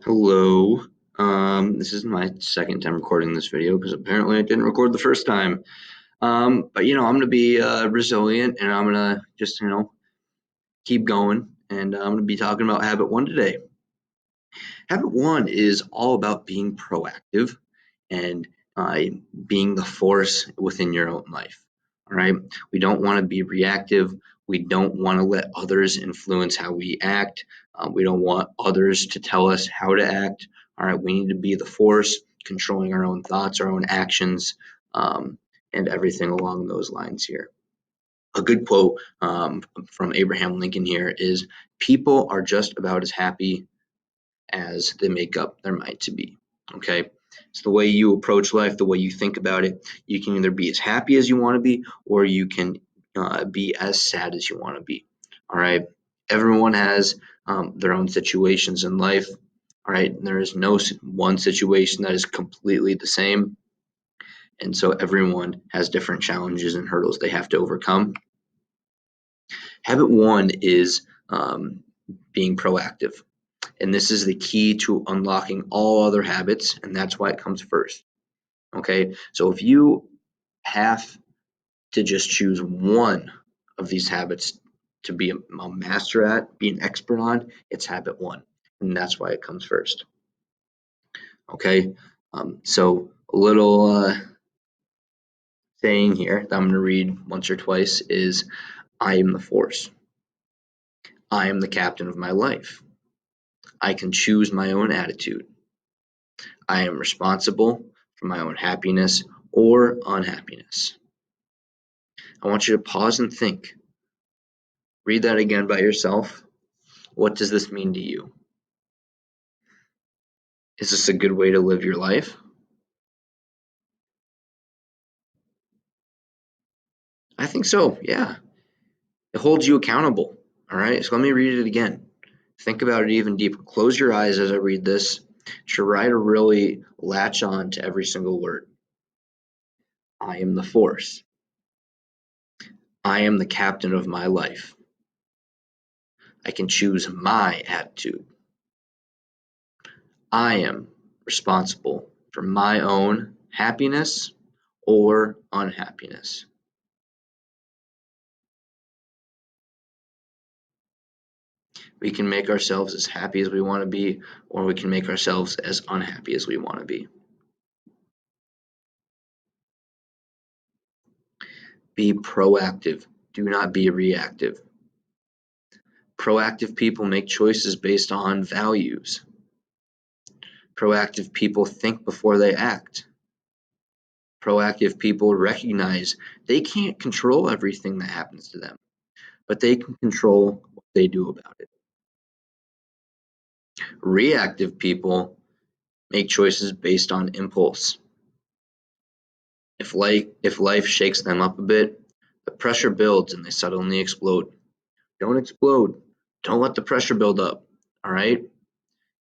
Hello. This is my second time recording this video because apparently I didn't record the first time. But I'm gonna be resilient and I'm gonna just keep going. And I'm gonna be talking about habit one today. Habit one is all about being proactive and uh, being the force within your own life. All right. We don't want to be reactive. We don't want to let others influence how we act. We don't want others to tell us how to act. All right. We need to be the force, controlling our own thoughts, our own actions, um, and everything along those lines here. A good quote from Abraham Lincoln here is: people are just about as happy as they make up their mind to be. Okay. It's the way you approach life, the way you think about it. You can either be as happy as you want to be, or you can be as sad as you want to be. All right. Everyone has their own situations in life. All right. There is no one situation that is completely the same. And so everyone has different challenges and hurdles they have to overcome. Habit one is being proactive. And this is the key to unlocking all other habits, and that's why it comes first. Okay, so if you have to just choose one of these habits to be a master at, be an expert on, it's habit one, and that's why it comes first. Okay, so a little saying here that I'm going to read once or twice is: I am the force. I am the captain of my life. I can choose my own attitude. I am responsible for my own happiness or unhappiness. I want you to pause and think. Read that again by yourself. What does this mean to you? Is this a good way to live your life? I think so, yeah. It holds you accountable. All right, so let me read it again. Think about it even deeper. Close your eyes as I read this. Try to really latch on to every single word. I am the force. I am the captain of my life. I can choose my attitude. I am responsible for my own happiness or unhappiness. We can make ourselves as happy as we want to be, or we can make ourselves as unhappy as we want to be. Be proactive. Do not be reactive. Proactive people make choices based on values. Proactive people think before they act. Proactive people recognize they can't control everything that happens to them, but they can control what they do about it. Reactive people make choices based on impulse. If life shakes them up a bit, the pressure builds and they suddenly explode. Don't explode. Don't let the pressure build up. All right?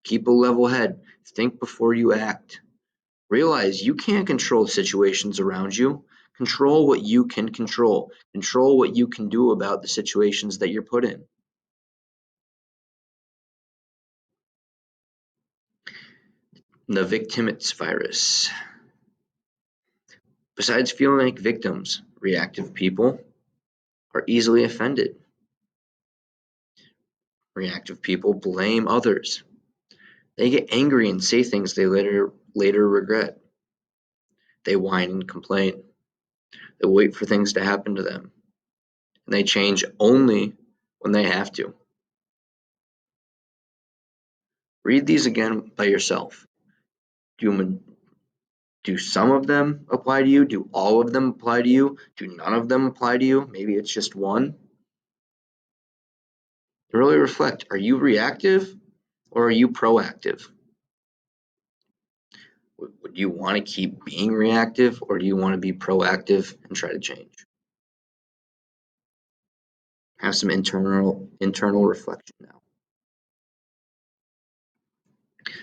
Keep a level head. Think before you act. Realize you can't control the situations around you. Control what you can control. Control what you can do about the situations that you're put in. The victimits virus. Besides feeling like victims, reactive people are easily offended. Reactive people blame others. They get angry and say things they later regret. They whine and complain. They wait for things to happen to them. And they change only when they have to. Read these again by yourself. Do some of them apply to you? Do all of them apply to you? Do none of them apply to you? Maybe it's just one. Really reflect. Are you reactive or are you proactive? Would you want to keep being reactive or do you want to be proactive and try to change? Have some internal reflection now.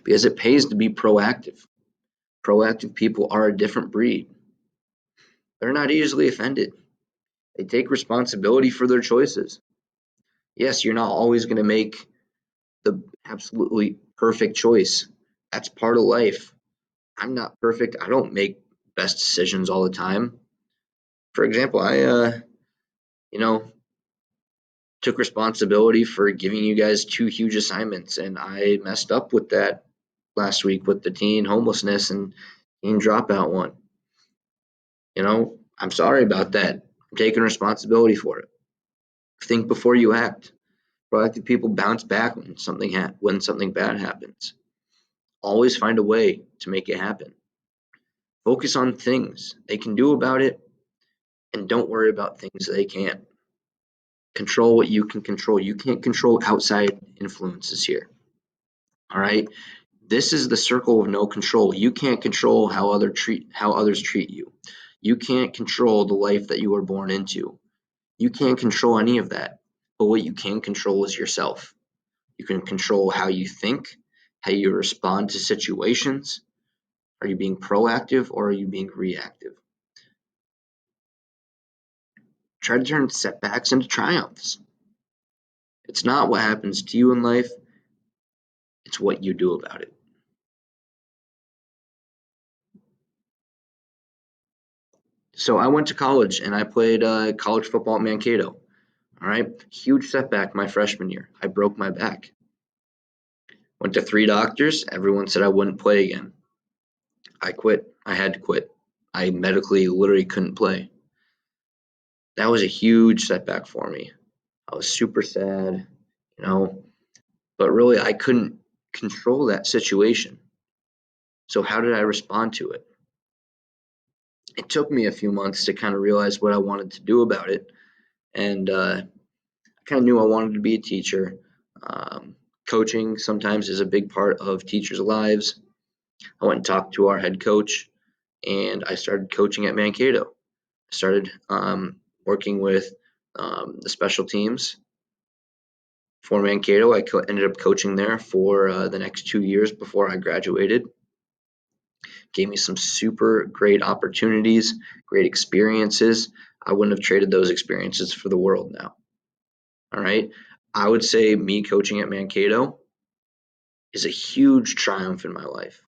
Because it pays to be proactive. Proactive people are a different breed. They're not easily offended. They take responsibility for their choices. Yes, you're not always going to make the absolutely perfect choice. That's part of life. I'm not perfect. I don't make best decisions all the time. For example, you know, took responsibility for giving you guys two huge assignments, and I messed up with that last week with the teen homelessness and teen dropout one. I'm sorry about that. I'm taking responsibility for it. Think before you act. Proactive people bounce back when something bad happens. Always find a way to make it happen. Focus on things they can do about it, and don't worry about things they can't. Control what you can control. You can't control outside influences here. All right. This is the circle of no control. You can't control how others treat you. You can't control the life that you were born into. You can't control any of that. But what you can control is yourself. You can control how you think, how you respond to situations. Are you being proactive or are you being reactive? Try to turn setbacks into triumphs. It's not what happens to you in life, it's what you do about it. So I went to college and I played college football at Mankato. All right, huge setback my freshman year. I broke my back. Went to 3 doctors. Everyone said I wouldn't play again. I quit. I had to quit. I medically literally couldn't play. That was a huge setback for me. I was super sad, you know, but really I couldn't control that situation. So how did I respond to it? It took me a few months to kind of realize what I wanted to do about it. And I kind of knew I wanted to be a teacher. Um, Coaching sometimes is a big part of teachers' lives. I went and talked to our head coach, and I started coaching at Mankato. I started working with the special teams for Mankato. I ended up coaching there for the next 2 years before I graduated. Gave me some super great opportunities, great experiences. I wouldn't have traded those experiences for the world now. All right. I would say me coaching at Mankato is a huge triumph in my life.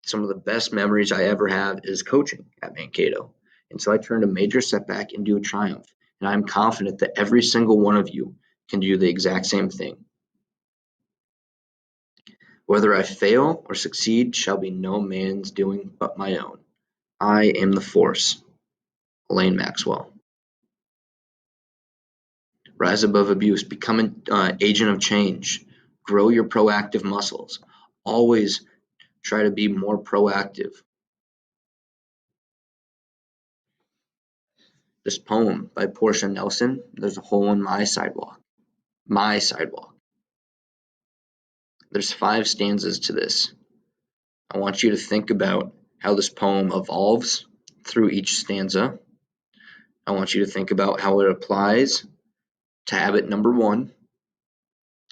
Some of the best memories I ever have is coaching at Mankato. And so I turned a major setback into a triumph. And I'm confident that every single one of you can do the exact same thing. Whether I fail or succeed shall be no man's doing but my own. I am the force. Elaine Maxwell. Rise above abuse. Become an agent of change. Grow your proactive muscles. Always try to be more proactive. This poem by Portia Nelson, There's a Hole in My Sidewalk. My Sidewalk. There's 5 stanzas to this. I want you to think about how this poem evolves through each stanza. I want you to think about how it applies to habit number 1,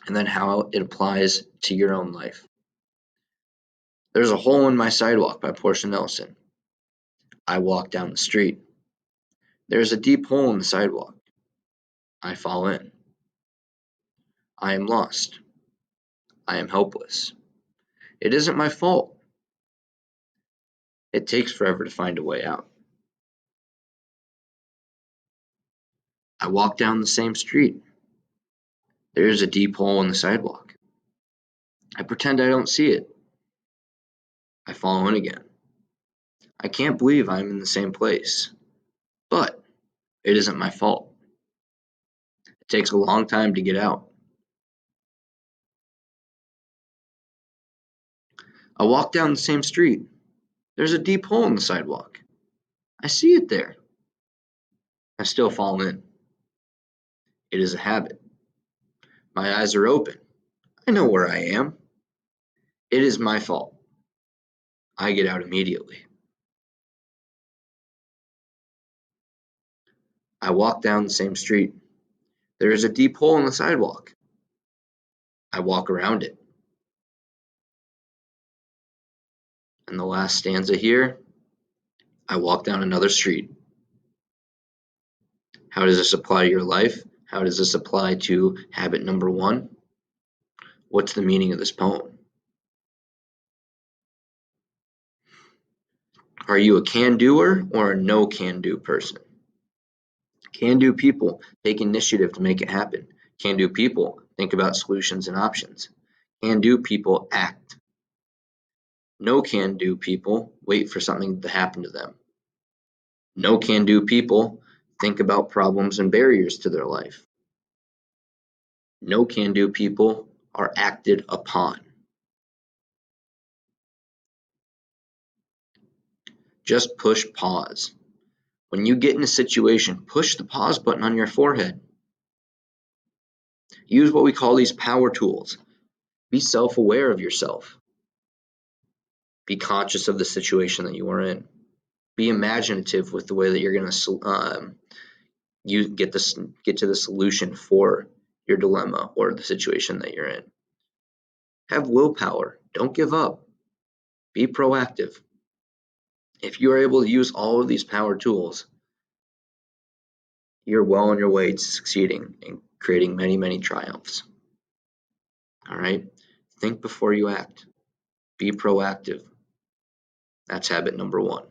and then how it applies to your own life. There's a hole in my sidewalk by Portia Nelson. I walk down the street. There's a deep hole in the sidewalk. I fall in. I am lost. I am helpless. It isn't my fault. It takes forever to find a way out. I walk down the same street. There is a deep hole in the sidewalk. I pretend I don't see it. I fall in again. I can't believe I'm in the same place. But it isn't my fault. It takes a long time to get out. I walk down the same street. There's a deep hole in the sidewalk. I see it there. I still fall in. It is a habit. My eyes are open. I know where I am. It is my fault. I get out immediately. I walk down the same street. There is a deep hole in the sidewalk. I walk around it. And the last stanza here, I walk down another street. How does this apply to your life? How does this apply to habit number 1? What's the meaning of this poem? Are you a can-doer or a no can-do person? Can-do people take initiative to make it happen. Can-do people think about solutions and options. Can-do people act. No can-do people wait for something to happen to them. No can-do people think about problems and barriers to their life. No can-do people are acted upon. Just push pause. When you get in a situation, push the pause button on your forehead. Use what we call these power tools. Be self-aware of yourself. Be conscious of the situation that you are in. Be imaginative with the way that you're going to you get to the solution for your dilemma or the situation that you're in. Have willpower. Don't give up. Be proactive. If you are able to use all of these power tools, you're well on your way to succeeding and creating many, many triumphs. All right? Think before you act. Be proactive. That's habit number 1.